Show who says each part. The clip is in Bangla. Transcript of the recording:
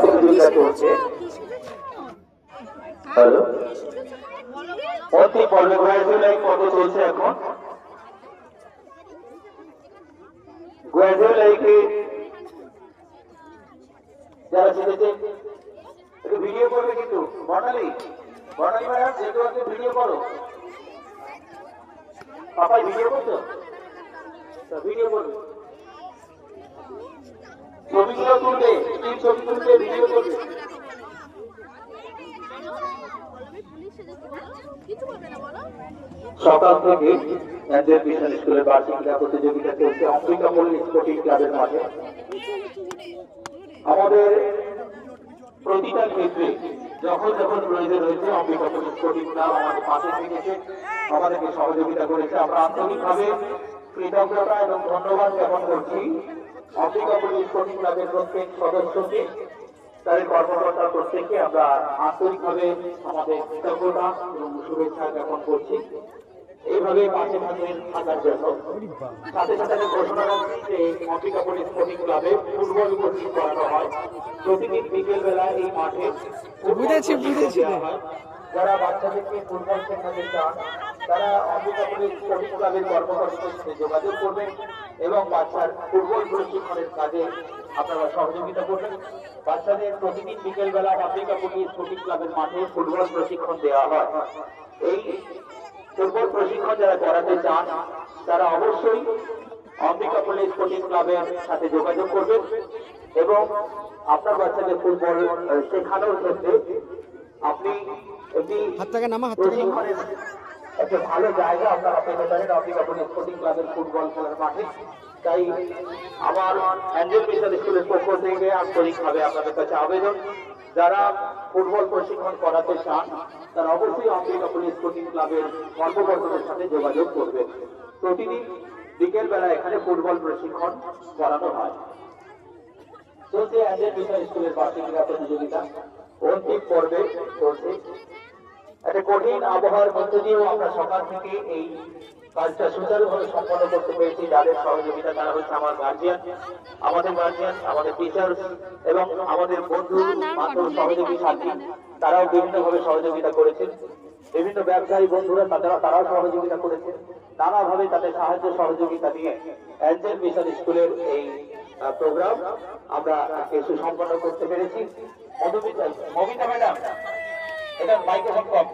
Speaker 1: প্রতিযোগিতা চলছে। হ্যালো, অতি পর্বে গ্র্যাজুয়াল পর্ব চলছে এখন। গ্র্যাজুয়াল যারা শিখেছে একটু ভিডিও করবে, কিন্তু বর্ণালী ম্যাডাম যেহেতু আছে ভিডিও করো। পাপাই ভিডিও করছো, ভিডিও করবে, ছবিগুলো তুলবে, ছবি তুলবে, ভিডিও করবে। সকাল থেকে এনজেল মিশন স্কুলের বার্ষিক ক্রীড়া প্রতিযোগিতা চলছে অম্বিকাপুর স্পোর্টিং ক্লাবের মাঠে। আমাদের প্রতিটা ক্ষেত্রে যখন যখন প্রয়োজন হয়েছে অম্বিকাপুর স্পোর্টিং ক্লাব আমাদের পাশে থেকেছে, আমাদেরকে সহযোগিতা করেছে। আমরা আন্তরিকভাবে কৃতজ্ঞতা এবং ধন্যবাদ জ্ঞাপন করছি অম্বিকাপুর স্পোর্টিং ক্লাবের প্রত্যেক সদস্যকে, তাদের কর্মকর্তা প্রত্যেককে আমরা আন্তরিকভাবে আমাদের কৃতজ্ঞতা এবং শুভেচ্ছা জ্ঞাপন করছি এইভাবে পাশে পাশে থাকার জন্য। সাথে সাথে ঘোষণা রাখছি যে অম্বিকাপুর স্পোর্টিং ক্লাবে ফুটবল কোচিং করানো হয় প্রতিদিন বিকেল বেলায় এই মাঠে। যারা বাচ্চাদেরকে ফুটবল শেখাতে চান তারা অম্বিকাপুর স্পোর্টিং ক্লাবের কর্মকর্তাদের সাথে যোগাযোগ করবেন এবং বাচ্চার ফুটবল প্রশিক্ষণের কাজে আপনারা সহযোগিতা করবেন। বাচ্চাদের প্রতিদিন বিকেল বেলা অম্বিকাপুর স্পোর্টিং ক্লাবের মাঠে ফুটবল প্রশিক্ষণ দেওয়া হয়। এই ফুটবল প্রশিক্ষণ যারা করাতে চান তারা অবশ্যই অম্বিকাপুর স্পোর্টিং ক্লাবের সাথে যোগাযোগ করবেন এবং আপনার বাচ্চাকে ফুটবল শেখানোর ক্ষেত্রে আপনি একটি প্রশিক্ষণের একটা ভালো জায়গা আপনারা পেতে পারেন অম্বিকাপুর স্পোর্টিং ক্লাবের ফুটবল খেলার মাঠে। তাই আমার এনজেল মিশন স্কুলের পক্ষ থেকে আন্তরিকভাবে আপনাদের কাছে আবেদন, যারা ফুটবল প্রশিক্ষণ করাতে চান তারা অবশ্যই অম্বিকাপুর স্পোর্টিং ক্লাবের কর্মকর্তাদের সাথে যোগাযোগ করবেন। প্রতিদিন বিকেল বেলা এখানে ফুটবল প্রশিক্ষণ করানো হয়। চলছে এনজেল মিশন স্কুলের বার্ষিক ক্রীড়া প্রতিযোগিতা অন্তিম পর্বে চলছে। একটা কঠিন আবহাওয়ার মধ্যে দিয়েও আমরা সকাল থেকে এই কাজটা সুচারুভাবে সম্পন্ন করতে পেরেছি। যাদের সহযোগিতা তারা হচ্ছে আমার গার্জিয়ান, আমাদের টিচার এবং আমাদের বন্ধু বান্ধব সহযোগী সাথী, তারাও বিভিন্নভাবে সহযোগিতা করেছেন। বিভিন্ন ব্যবসায়ী বন্ধুরা তারাও সহযোগিতা করেছেন। নানাভাবে তাদের সাহায্য সহযোগিতা নিয়ে এনজেল মিশন স্কুলের এই প্রোগ্রাম আমরা সুসম্পন্ন করতে পেরেছি। মমিতা ম্যাডাম, এটা মাইক্রোফোন কম।